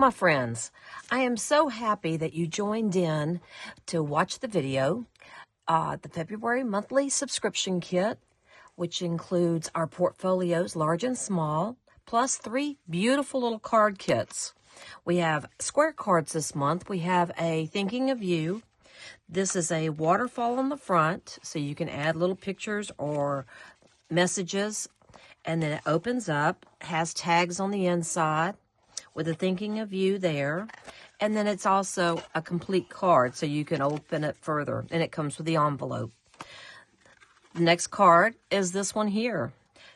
my friends. I am so happy that you joined in to watch the video, the February monthly subscription kit, which includes our portfolios, large and small, plus 3 beautiful little card kits. We have square cards this month. We have a Thinking of You. This is a waterfall on the front, so you can add little pictures or messages, and then it opens up, has tags on the inside with a Thinking of You there, and then it's also a complete card, so you can open it further, and it comes with the envelope. The next card is this one here,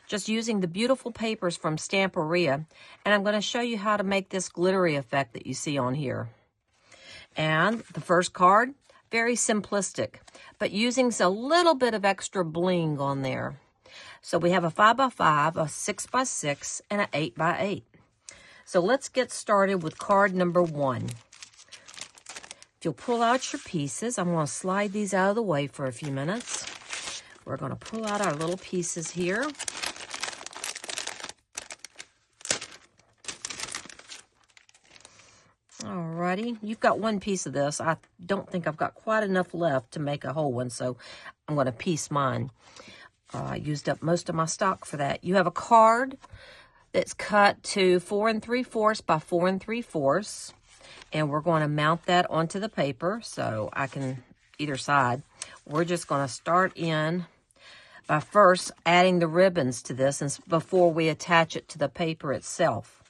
just using the beautiful papers from Stamperia, and I'm going to show you how to make this glittery effect that you see on here. And the first card, very simplistic, but using a little bit of extra bling on there. So we have a 5x5, a 6x6, and an 8x8. So let's get started with card number 1. If you'll pull out your pieces, I'm going to slide these out of the way for a few minutes. We're going to pull out our little pieces here. Alrighty, you've got one piece of this. I don't think I've got quite enough left to make a whole one, so I'm going to piece mine. I used up most of my stock for that. You have a card that's cut to 4 3/4 by 4 3/4, and we're going to mount that onto the paper, so I can either side. We're just going to start in by first adding the ribbons to this before we attach it to the paper itself.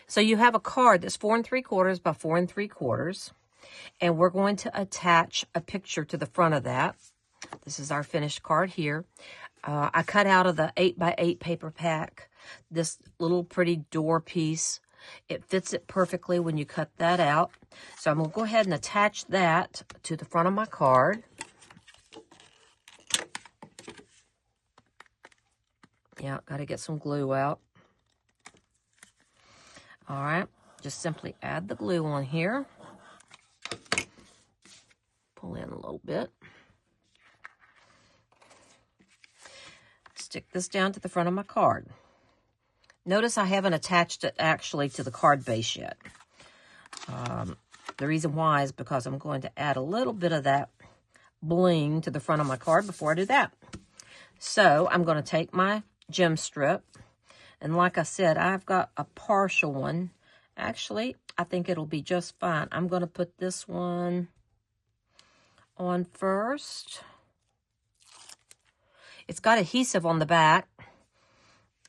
So you have a card that's 4 3/4 by 4 3/4, and we're going to attach a picture to the front of that. This is our finished card here. I cut out of the 8x8 paper pack this little pretty door piece. It fits it perfectly when you cut that out. So I'm going to go ahead and attach that to the front of my card. Yeah, got to get some glue out. All right, just simply add the glue on here. Pull in a little bit. Stick this down to the front of my card. Notice I haven't attached it actually to the card base yet. The reason why is because I'm going to add a little bit of that bling to the front of my card before I do that. So I'm going to take my gem strip, and like I said, I've got a partial one. Actually, I think it'll be just fine. I'm going to put this one on first. It's got adhesive on the back.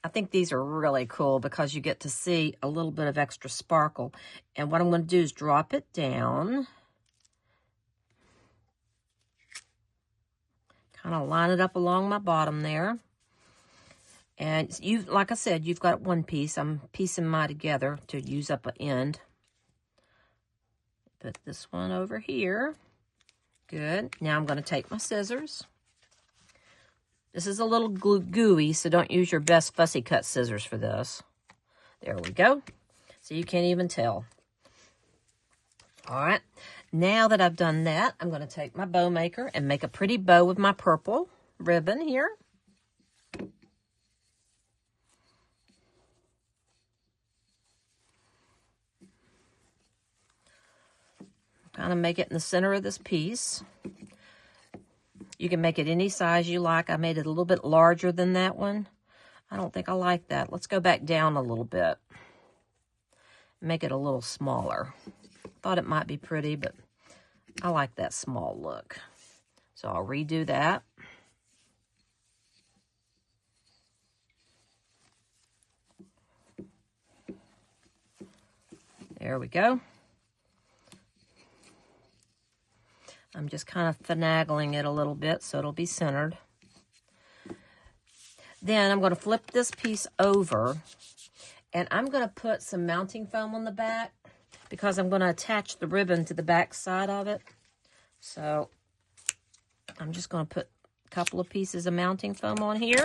I think these are really cool because you get to see a little bit of extra sparkle. And what I'm going to do is drop it down. Kind of line it up along my bottom there. And like I said, you've got one piece. I'm piecing mine together to use up an end. Put this one over here. Good. Now I'm going to take my scissors. This is a little gooey, so don't use your best fussy cut scissors for this. There we go. So you can't even tell. All right. Now that I've done that, I'm going to take my bow maker and make a pretty bow with my purple ribbon here. Kind of make it in the center of this piece. You can make it any size you like. I made it a little bit larger than that one. I don't think I like that. Let's go back down a little bit. Make it a little smaller. Thought it might be pretty, but I like that small look. So I'll redo that. There we go. I'm just kind of finagling it a little bit so it'll be centered. Then I'm going to flip this piece over, and I'm going to put some mounting foam on the back because I'm going to attach the ribbon to the back side of it. So I'm just going to put a couple of pieces of mounting foam on here.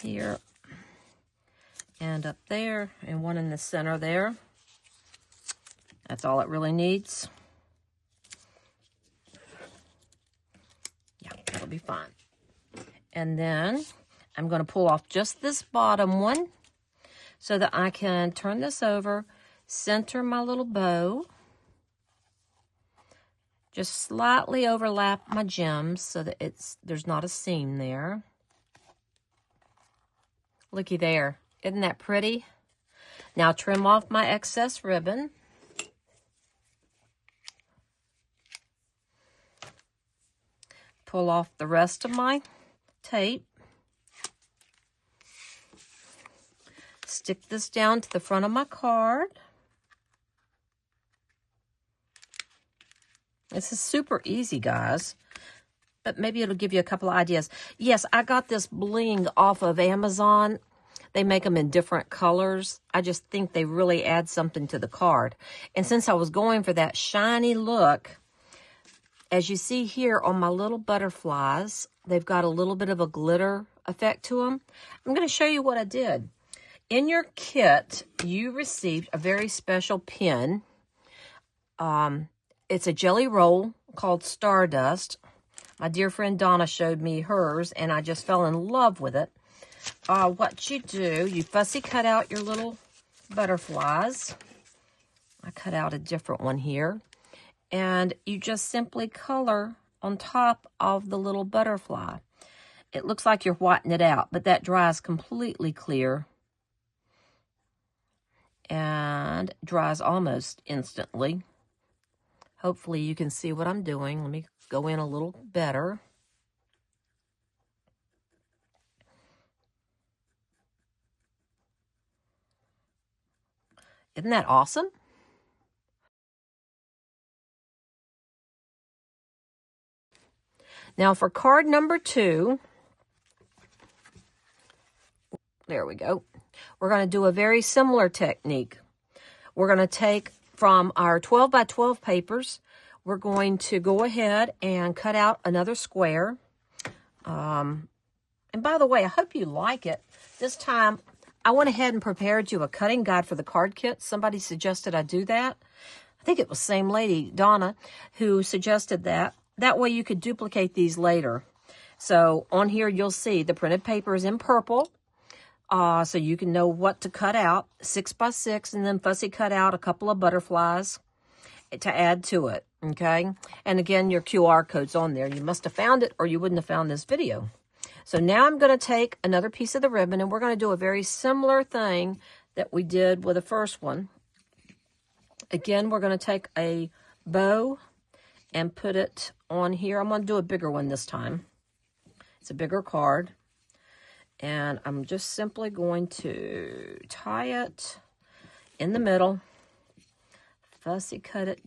Here. And up there, and one in the center there. That's all it really needs. Yeah, that'll be fine. And then I'm going to pull off just this bottom one. so that I can turn this over, center my little bow, just slightly overlap my gems so that there's not a seam there. Looky there. Isn't that pretty? Now trim off my excess ribbon. Pull off the rest of my tape. Stick this down to the front of my card. This is super easy, guys, but maybe it'll give you a couple of ideas. Yes, I got this bling off of Amazon. They make them in different colors. I just think they really add something to the card. And since I was going for that shiny look, as you see here on my little butterflies, they've got a little bit of a glitter effect to them. I'm going to show you what I did. In your kit, you received a very special pin. It's a jelly roll called Stardust. My dear friend Donna showed me hers, and I just fell in love with it. What you do, you fussy cut out your little butterflies. I cut out a different one here. And you just simply color on top of the little butterfly. It looks like you're whitening it out, but that dries completely clear. And dries almost instantly. Hopefully you can see what I'm doing. Let me go in a little better. Isn't that awesome? Now for card number 2, there we go. We're going to do a very similar technique. We're going to take from our 12 by 12 papers, we're going to go ahead and cut out another square. And by the way, I hope you like it. This time, I went ahead and prepared you a cutting guide for the card kit. Somebody suggested I do that. I think it was the same lady, Donna, who suggested that. That way you could duplicate these later. So on here, you'll see the printed paper is in purple. So you can know what to cut out, 6 by 6, and then fussy cut out a couple of butterflies to add to it, okay? And again, your QR code's on there. You must have found it or you wouldn't have found this video. So now I'm going to take another piece of the ribbon, and we're going to do a very similar thing that we did with the first one. Again, we're going to take a bow and put it on here. I'm going to do a bigger one this time. It's a bigger card. And I'm just simply going to tie it in the middle. Fussy cut it,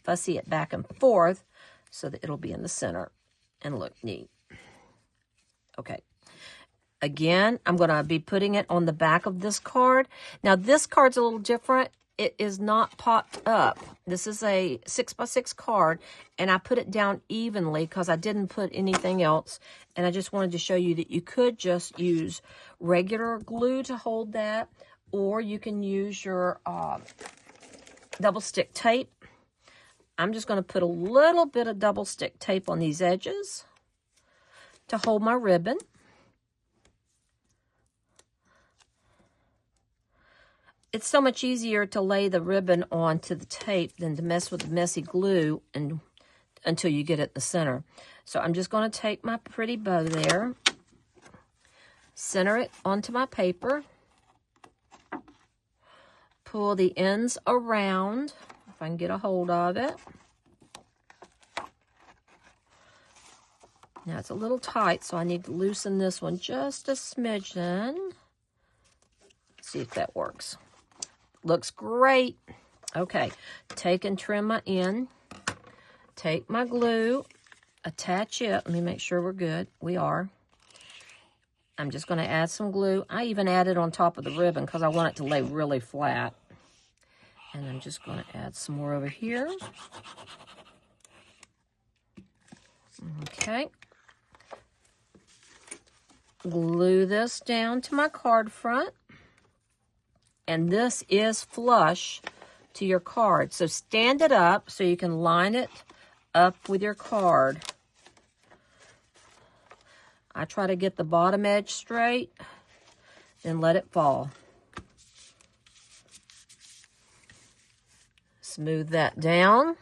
fussy it back and forth so that it'll be in the center and look neat. Okay. Again, I'm going to be putting it on the back of this card. Now, this card's a little different. It is not popped up. This is a 6 by 6 card, and I put it down evenly because I didn't put anything else. And I just wanted to show you that you could just use regular glue to hold that, or you can use your double stick tape. I'm just going to put a little bit of double stick tape on these edges to hold my ribbon. It's so much easier to lay the ribbon onto the tape than to mess with the messy glue until you get it in the center. So I'm just going to take my pretty bow there, center it onto my paper, pull the ends around, if I can get a hold of it. Now it's a little tight, so I need to loosen this one just a smidgen. See if that works. Looks great. Okay, take and trim my end. Take my glue, attach it. Let me make sure we're good. We are. I'm just going to add some glue. I even added on top of the ribbon because I want it to lay really flat. And I'm just going to add some more over here. Okay. Glue this down to my card front. And this is flush to your card. So stand it up so you can line it up with your card. I try to get the bottom edge straight. then let it fall. Smooth that down.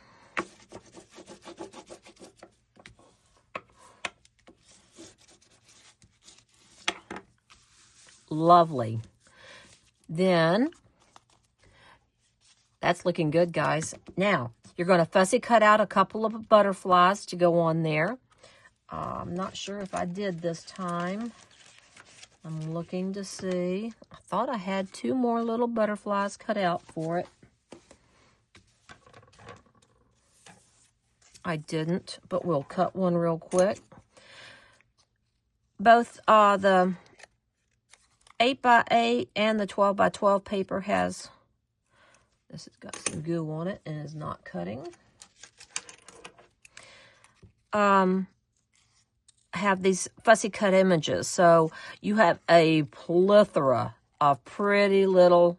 Lovely. Then, that's looking good, guys. Now, you're going to fussy cut out a couple of butterflies to go on there. I'm not sure if I did this time. I'm looking to see. I thought I had 2 more little butterflies cut out for it. I didn't, but we'll cut one real quick. Both the 8x8 and the 12x12 paper has, this has got some goo on it and is not cutting. Have these fussy cut images. So you have a plethora of pretty little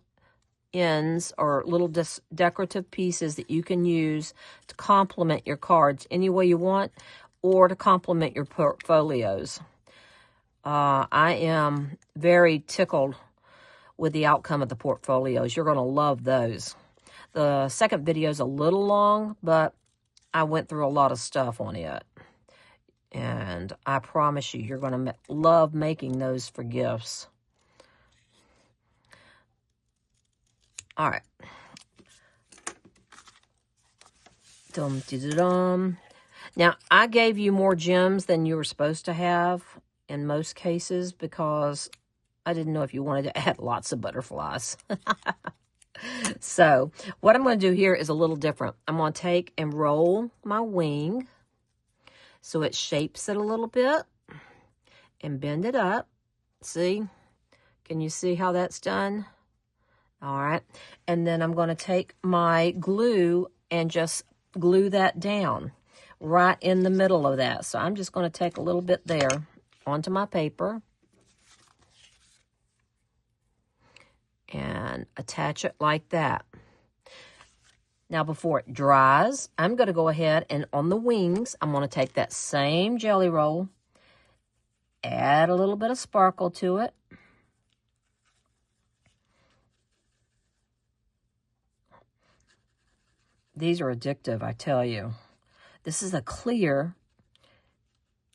ends or little decorative pieces that you can use to complement your cards any way you want or to complement your portfolios. I am very tickled with the outcome of the portfolios. You're going to love those. The second video is a little long, but I went through a lot of stuff on it. And I promise you, you're going to love making those for gifts. All right. Dum-de-dum. Now, I gave you more gems than you were supposed to have in most cases because I didn't know if you wanted to add lots of butterflies. So, what I'm going to do here is a little different. I'm going to take and roll my wing so it shapes it a little bit and bend it up. See? Can you see how that's done? All right. And then I'm going to take my glue and just glue that down right in the middle of that. So I'm just going to take a little bit there onto my paper and attach it like that. Now, before it dries, I'm going to go ahead and on the wings, I'm going to take that same jelly roll, add a little bit of sparkle to it. These are addictive, I tell you. This is a clear,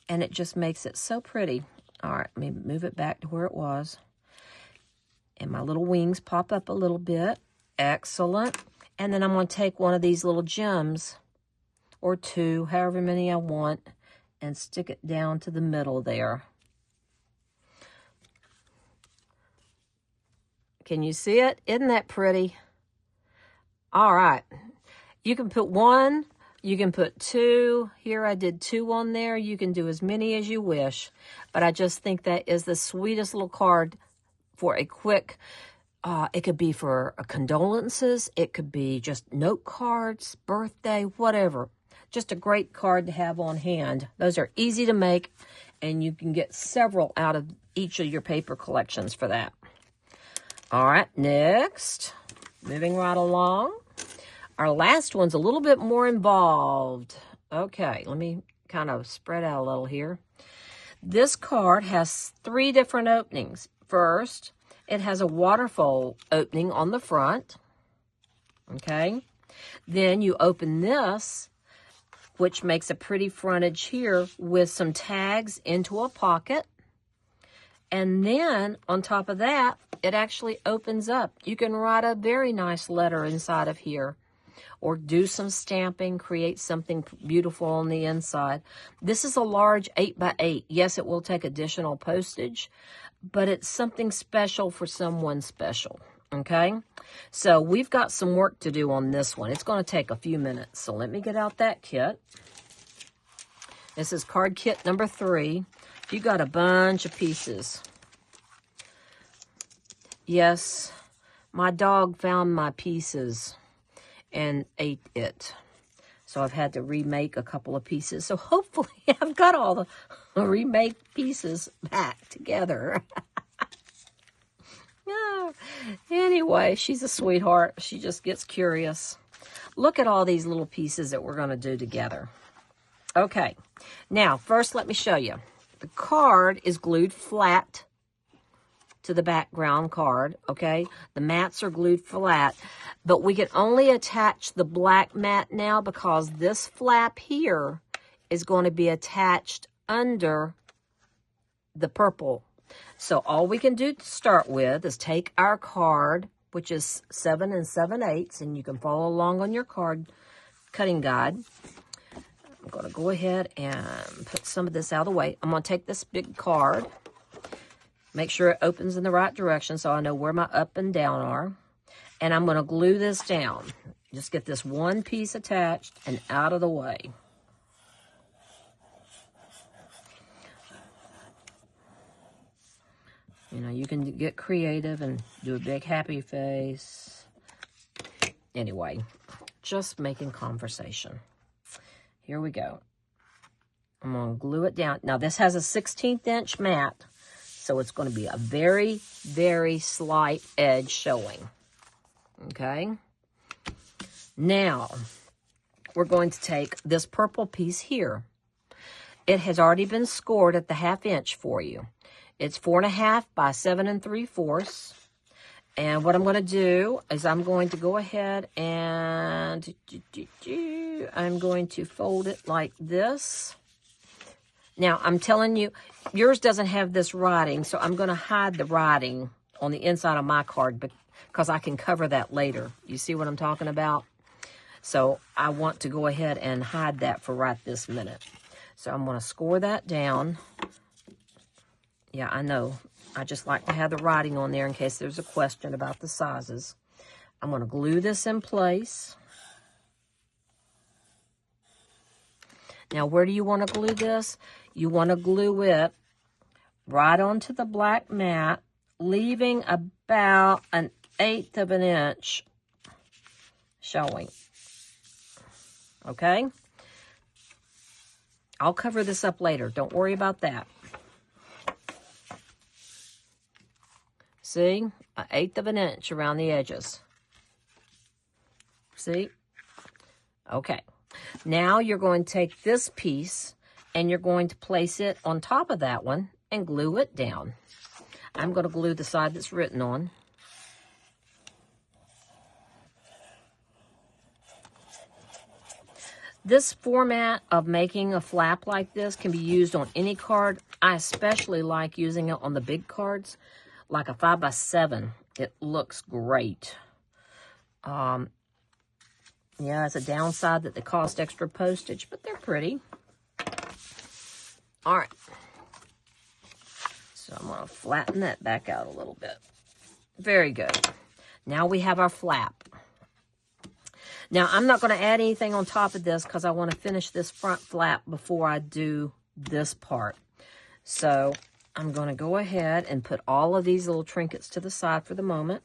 and it just makes it so pretty. All right, let me move it back to where it was. And my little wings pop up a little bit. Excellent. And then I'm going to take one of these little gems, or 2, however many I want, and stick it down to the middle there. Can you see it? Isn't that pretty? All right. You can put 1, you can put 2. Here I did 2 on there. You can do as many as you wish. But I just think that is the sweetest little card for a quick, it could be for condolences. It could be just note cards, birthday, whatever. Just a great card to have on hand. Those are easy to make, and you can get several out of each of your paper collections for that. All right, next, moving right along. Our last one's a little bit more involved. Okay, let me kind of spread out a little here. This card has 3 different openings. First, it has a waterfall opening on the front. Okay. Then you open this, which makes a pretty frontage here with some tags into a pocket. And then on top of that, it actually opens up. You can write a very nice letter inside of here, or do some stamping, create something beautiful on the inside. This is a large 8x8. Yes, it will take additional postage, but it's something special for someone special, okay? So we've got some work to do on this one. It's going to take a few minutes, so let me get out that kit. This is card kit number 3. You got a bunch of pieces. Yes, my dog found my pieces and ate it. So I've had to remake a couple of pieces. So hopefully I've got all the remake pieces back together. Yeah. Anyway, she's a sweetheart. She just gets curious. Look at all these little pieces that we're going to do together. Okay. Now, first let me show you. The card is glued flat to the background card, okay? The mats are glued flat, but we can only attach the black mat now because this flap here is going to be attached under the purple. So all we can do to start with is take our card, which is 7 7/8, and you can follow along on your card cutting guide. I'm going to go ahead and put some of this out of the way. I'm going to take this big card, make sure it opens in the right direction so I know where my up and down are, and I'm going to glue this down. Just get this one piece attached and out of the way. You know, you can get creative and do a big happy face. Anyway, just making conversation. Here we go. I'm going to glue it down. Now, this has a 1/16 inch mat, so it's going to be a very, very slight edge showing. Okay? Now, we're going to take this purple piece here. It has already been scored at the 1/2 inch for you. It's 4.5 by 7 3/4. And what I'm going to do is I'm going to go ahead and I'm going to fold it like this. Now, I'm telling you, yours doesn't have this writing, so I'm going to hide the writing on the inside of my card because I can cover that later. You see what I'm talking about? So I want to go ahead and hide that for right this minute. So I'm going to score that down. Yeah, I know. I just like to have the writing on there in case there's a question about the sizes. I'm going to glue this in place. Now, where do you want to glue this? You want to glue it right onto the black mat, leaving about 1/8 of an inch showing. Okay? I'll cover this up later. Don't worry about that. See? 1/8 of an inch around the edges. See? Okay. Now you're going to take this piece and you're going to place it on top of that one and glue it down. I'm going to glue the side that's written on. This format of making a flap like this can be used on any card. I especially like using it on the big cards, like a 5 by 7. It looks great. Yeah, it's a downside that they cost extra postage, but they're pretty. All right. So I'm going to flatten that back out a little bit. Very good. Now we have our flap. Now, I'm not going to add anything on top of this because I want to finish this front flap before I do this part. So I'm going to go ahead and put all of these little trinkets to the side for the moment.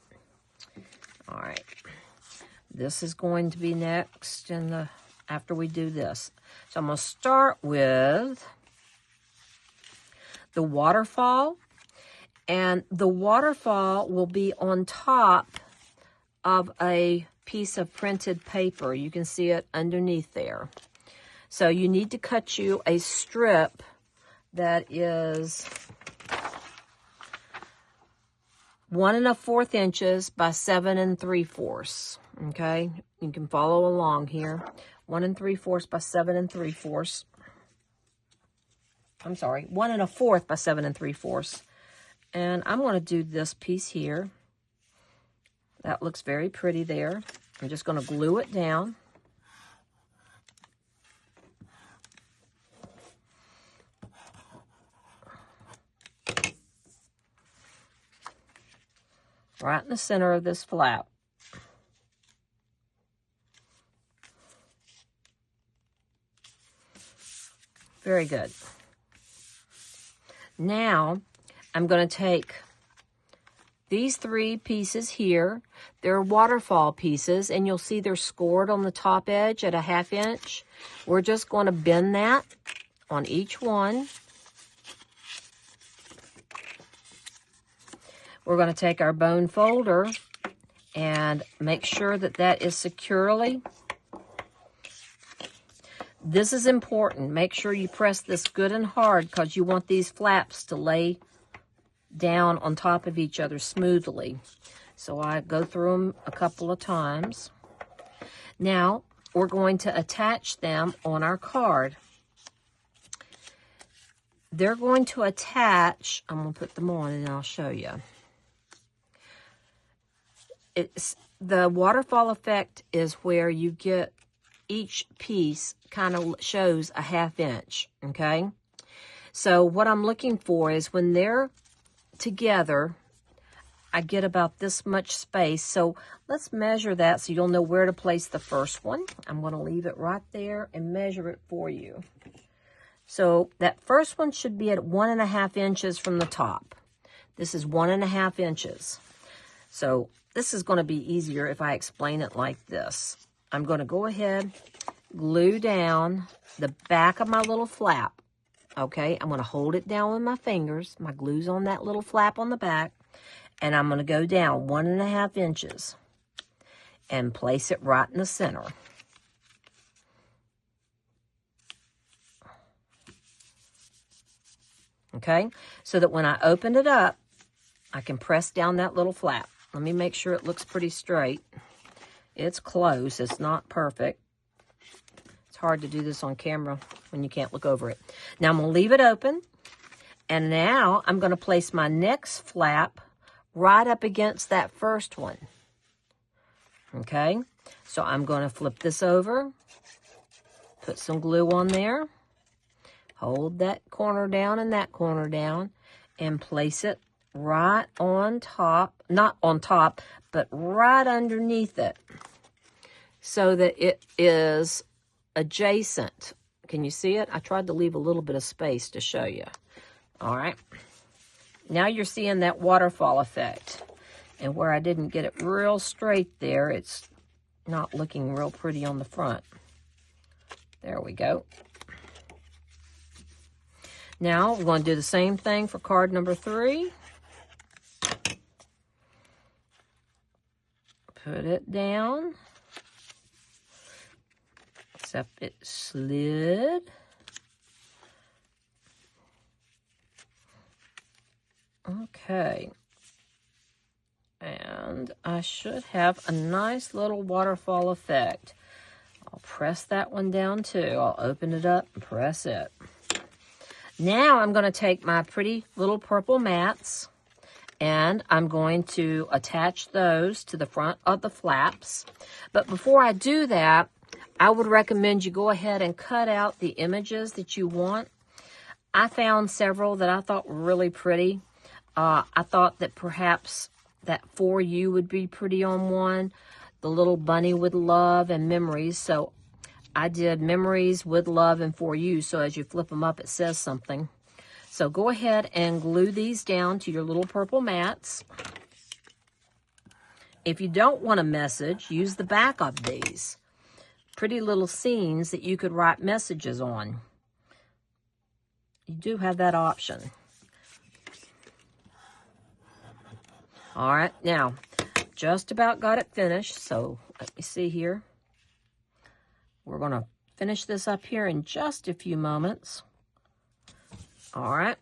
All right. This is going to be next after we do this. So I'm going to start with the waterfall. And the waterfall will be on top of a piece of printed paper. You can see it underneath there. So you need to cut you a strip that is 1 1/4 inches by 7 3/4. Okay, you can follow along here. 1 3/4 by 7 3/4. I'm sorry, 1 1/4 by 7 3/4. And I'm going to do this piece here. That looks very pretty there. I'm just going to glue it down. Right in the center of this flap. Very good. Now, I'm going to take these 3 pieces here. They're waterfall pieces, and you'll see they're scored on the top edge at a 1/2 inch. We're just going to bend that on each one. We're going to take our bone folder and make sure that that is securely. This is important. Make sure you press this good and hard because you want these flaps to lay down on top of each other smoothly. So I go through them a couple of times. Now, we're going to attach them on our card. They're going to attach, I'm going to put them on and I'll show you. The waterfall effect is where you get each piece kind of shows a 1/2 inch, okay? So what I'm looking for is when they're together, I get about this much space. So let's measure that so you'll know where to place the first one. I'm going to leave it right there and measure it for you. So that first one should be at 1.5 inches from the top. This is 1.5 inches. So this is going to be easier if I explain it like this. I'm going to go ahead, glue down the back of my little flap. Okay, I'm going to hold it down with my fingers. My glue's on that little flap on the back. And I'm going to go down 1.5 inches and place it right in the center. Okay, so that when I open it up, I can press down that little flap. Let me make sure it looks pretty straight. It's close. It's not perfect. It's hard to do this on camera when you can't look over it. Now I'm going to leave it open. And now I'm going to place my next flap right up against that first one. Okay, so I'm going to flip this over, put some glue on there, hold that corner down and that corner down, and place it right on top, not on top, but right underneath it, so that it is adjacent. Can you see it? I tried to leave a little bit of space to show you. All right. Now you're seeing that waterfall effect. And where I didn't get it real straight there, it's not looking real pretty on the front. There we go. Now we're going to do the same thing for card number 3. Put it down. Except it slid. Okay. And I should have a nice little waterfall effect. I'll press that one down too. I'll open it up and press it. Now I'm going to take my pretty little purple mats and I'm going to attach those to the front of the flaps. But before I do that, I would recommend you go ahead and cut out the images that you want. I found several that I thought were really pretty. I thought that perhaps that For You would be pretty on one. The little bunny with love and memories. So I did memories with love and For You. So as you flip them up, it says something. So go ahead and glue these down to your little purple mats. If you don't want a message, use the back of these. Pretty little scenes that you could write messages on. You do have that option. All right, now, just about got it finished, so let me see here. We're going to finish this up here in just a few moments. All right.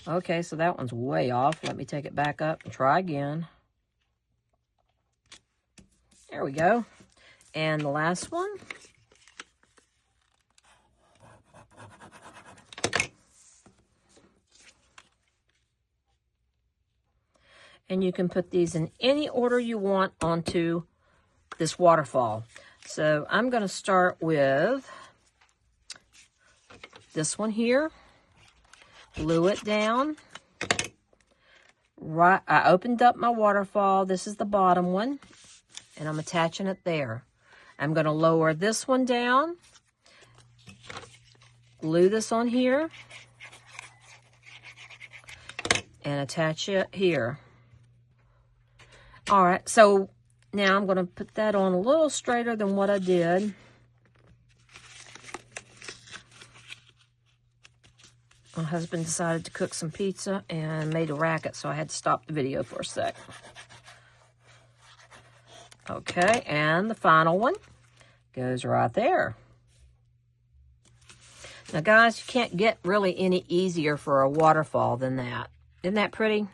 Okay, so that one's way off. Let me take it back up and try again. There we go. And the last one. And you can put these in any order you want onto this waterfall. So I'm going to start with this one here. Glue it down. Right, I opened up my waterfall. This is the bottom one. And I'm attaching it there. I'm going to lower this one down. Glue this on here. And attach it here. All right, so now I'm going to put that on a little straighter than what I did. My husband decided to cook some pizza and made a racket, so I had to stop the video for a sec. Okay, and the final one goes right there. Now, guys, you can't get really any easier for a waterfall than that. Isn't that pretty?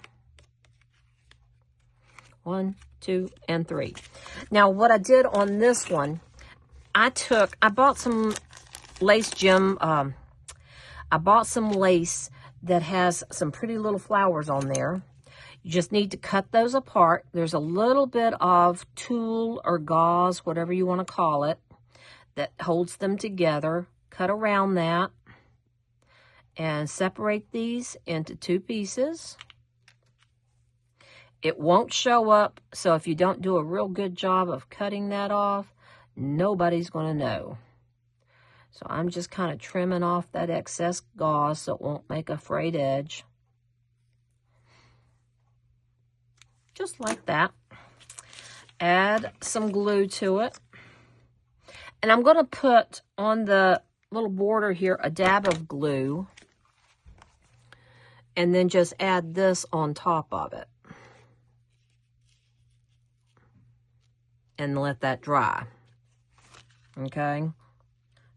1, 2, and 3. Now, what I did on this one, I bought some lace gem. I bought some lace that has some pretty little flowers on there. You just need to cut those apart. There's a little bit of tulle or gauze, whatever you want to call it, that holds them together. Cut around that and separate these into 2 pieces. It won't show up, so if you don't do a real good job of cutting that off, nobody's going to know. So I'm just kind of trimming off that excess gauze so it won't make a frayed edge. Just like that. Add some glue to it. And I'm going to put on the little border here a dab of glue. And then just add this on top of it. And let that dry. Okay?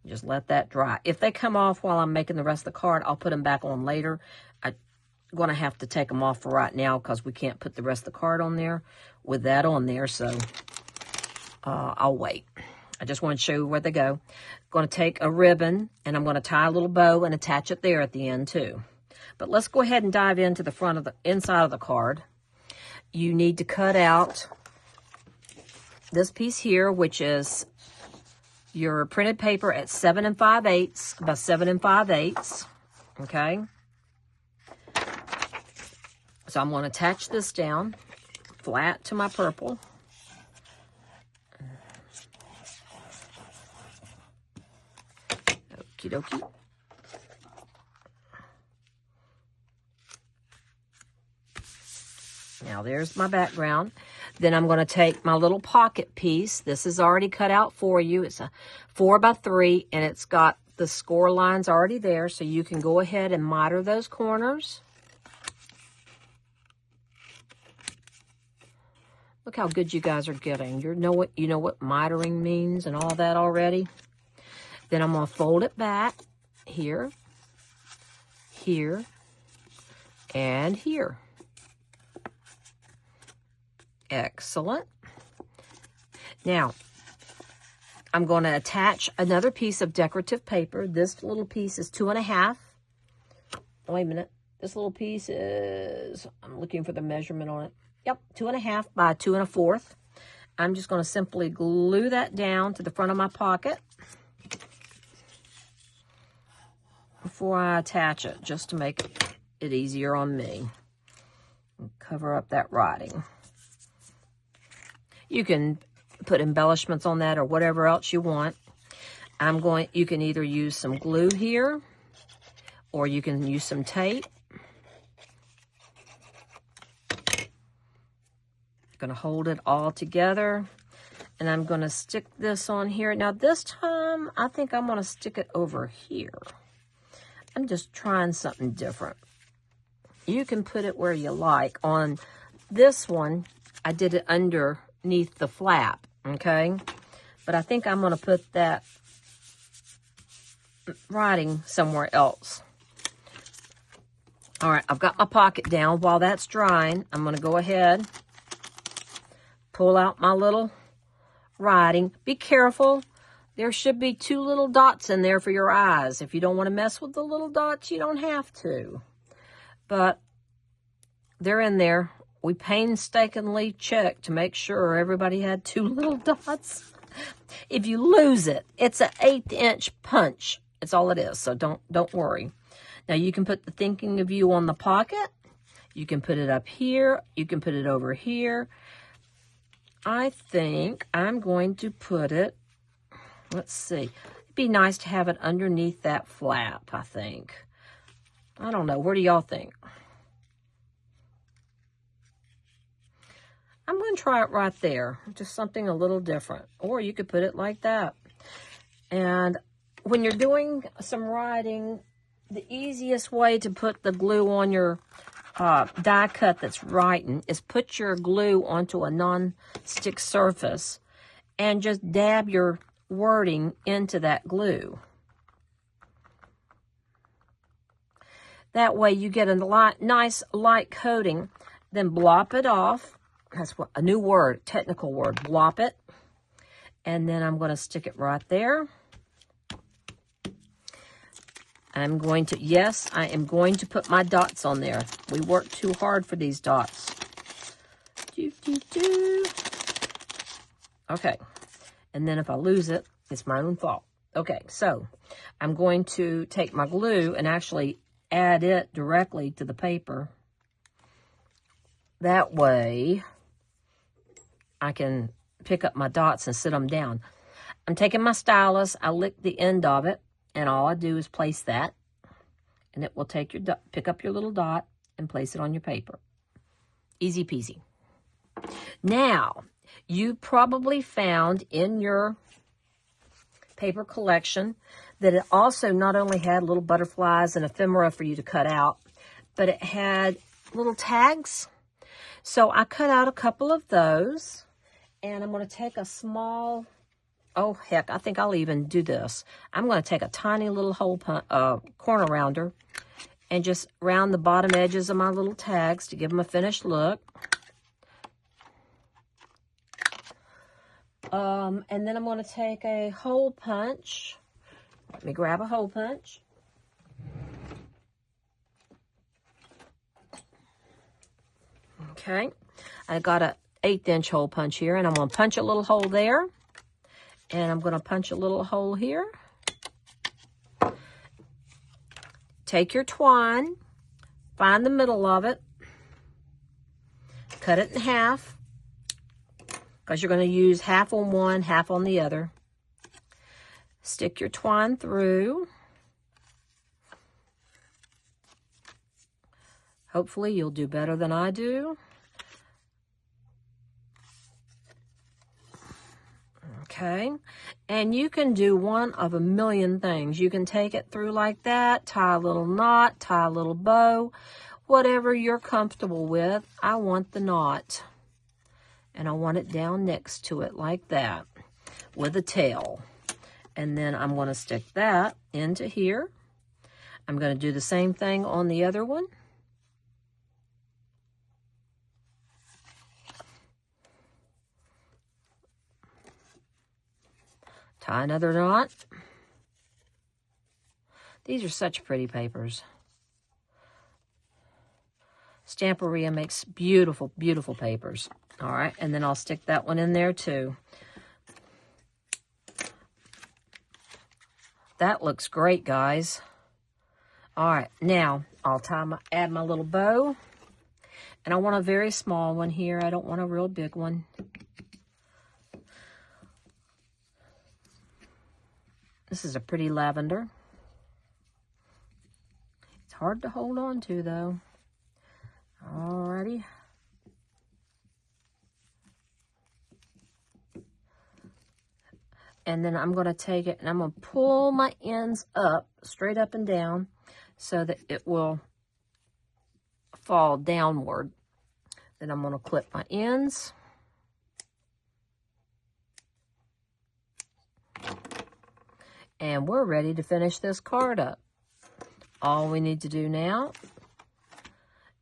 Just let that dry. If they come off while I'm making the rest of the card, I'll put them back on later. I'm going to have to take them off for right now because we can't put the rest of the card on there with that on there. So I'll wait. I just want to show you where they go. I'm going to take a ribbon and I'm going to tie a little bow and attach it there at the end too. But let's go ahead and dive into the front of the inside of the card. You need to cut out this piece here, which is your printed paper at 7 5/8 by 7 5/8. Okay. So I'm going to attach this down flat to my purple. Okie dokie. Now there's my background. Then I'm going to take my little pocket piece. This is already cut out for you. It's a 4 by 3 and it's got the score lines already there. So you can go ahead and miter those corners. Look how good you guys are getting. You know what mitering means and all that already. Then I'm going to fold it back here, here, and here. Excellent. Now, I'm going to attach another piece of decorative paper. This little piece is 2.5. Wait a minute. This little piece is, I'm looking for the measurement on it. Yep, 2.5 by 2 1/4. I'm just going to simply glue that down to the front of my pocket before I attach it, just to make it easier on me. And cover up that writing. You can put embellishments on that or whatever else you want. You can either use some glue here or you can use some tape. Going to hold it all together and I'm going to stick this on here. Now this time I think I'm going to stick it over here. I'm just trying something different. You can put it where you like. On this one I did it underneath the flap, okay? But I think I'm going to put that writing somewhere else. All right, I've got my pocket down. While that's drying, I'm going to go ahead, pull out my little writing. Be careful. There should be 2 little dots in there for your eyes. If you don't want to mess with the little dots, you don't have to. But they're in there. We painstakingly checked to make sure everybody had 2 little dots. If you lose it, it's an 1/8 inch punch. It's all it is, so don't worry. Now you can put the thinking of you on the pocket. You can put it up here. You can put it over here. I think I'm going to put it, let's see. It'd be nice to have it underneath that flap, I think. I don't know. Where do y'all think? I'm going to try it right there. Just something a little different. Or you could put it like that. And when you're doing some writing, the easiest way to put the glue on your die cut that's writing is put your glue onto a non-stick surface and just dab your wording into that glue. That way you get a nice light coating. Then blop it off. That's what a new word, technical word, blop it. And then I'm going to stick it right there. I'm going to, yes, I am going to put my dots on there. We worked too hard for these dots. Okay. And then if I lose it, it's my own fault. Okay, so I'm going to take my glue and actually add it directly to the paper. That way, I can pick up my dots and sit them down. I'm taking my stylus, I lick the end of it, and all I do is place that, and it will take your pick up your little dot and place it on your paper. Easy peasy. Now, you probably found in your paper collection that it also not only had little butterflies and ephemera for you to cut out, but it had little tags. So I cut out a couple of those, and I'm going to take a small, oh heck, I think I'll even do this. I'm going to take a tiny little hole corner rounder and just round the bottom edges of my little tags to give them a finished look. And then I'm going to take a hole punch. Let me grab a hole punch. Okay, I got an 1/8 inch hole punch here, and I'm going to punch a little hole there. And I'm going to punch a little hole here. Take your twine, find the middle of it, cut it in half, because you're going to use half on one, half on the other. Stick your twine through. Hopefully you'll do better than I do. Okay, and you can do one of a million things. You can take it through like that, tie a little knot, tie a little bow, whatever you're comfortable with. I want the knot, and I want it down next to it like that with a tail. And then I'm going to stick that into here. I'm going to do the same thing on the other one. Tie another knot. These are such pretty papers. Stamperia makes beautiful, beautiful papers. All right, and then I'll stick that one in there too. That looks great, guys. All right, now I'll add my little bow. And I want a very small one here. I don't want a real big one. This is a pretty lavender. It's hard to hold on to, though. Alrighty. And then I'm going to take it and I'm going to pull my ends up, straight up and down, so that it will fall downward. Then I'm going to clip my ends. And we're ready to finish this card up. All we need to do now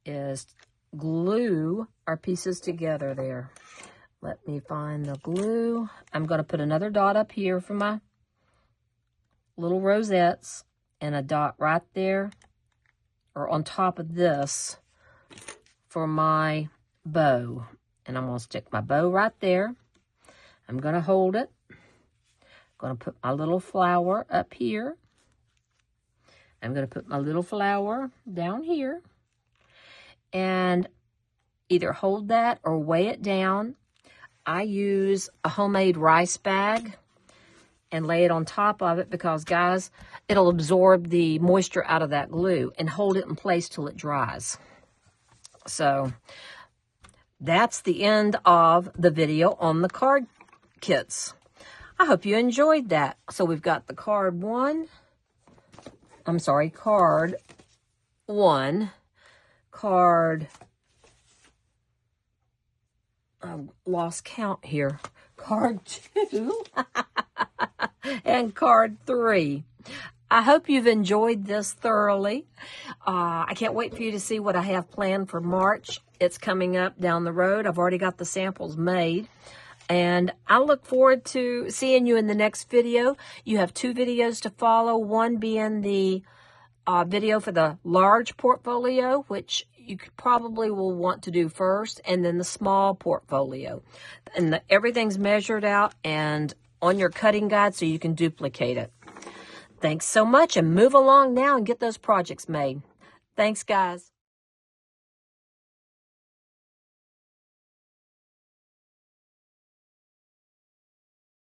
is glue our pieces together there. Let me find the glue. I'm going to put another dot up here for my little rosettes and a dot right there or on top of this for my bow. And I'm going to stick my bow right there. I'm going to hold it. Going to put my little flower up here. I'm going to put my little flower down here and either hold that or weigh it down. I use a homemade rice bag and lay it on top of it because, guys, it'll absorb the moisture out of that glue and hold it in place till it dries. So that's the end of the video on the card kits. I hope you enjoyed that. So we've got the card 1, card lost count here, card 2, and card 3. I hope you've enjoyed this thoroughly. I can't wait for you to see what I have planned for March. It's coming up down the road. I've already got the samples made. And I look forward to seeing you in the next video. You have 2 videos to follow, one being the video for the large portfolio, which you probably will want to do first, and then the small portfolio. And everything's measured out and on your cutting guide so you can duplicate it. Thanks so much, and move along now and get those projects made. Thanks, guys.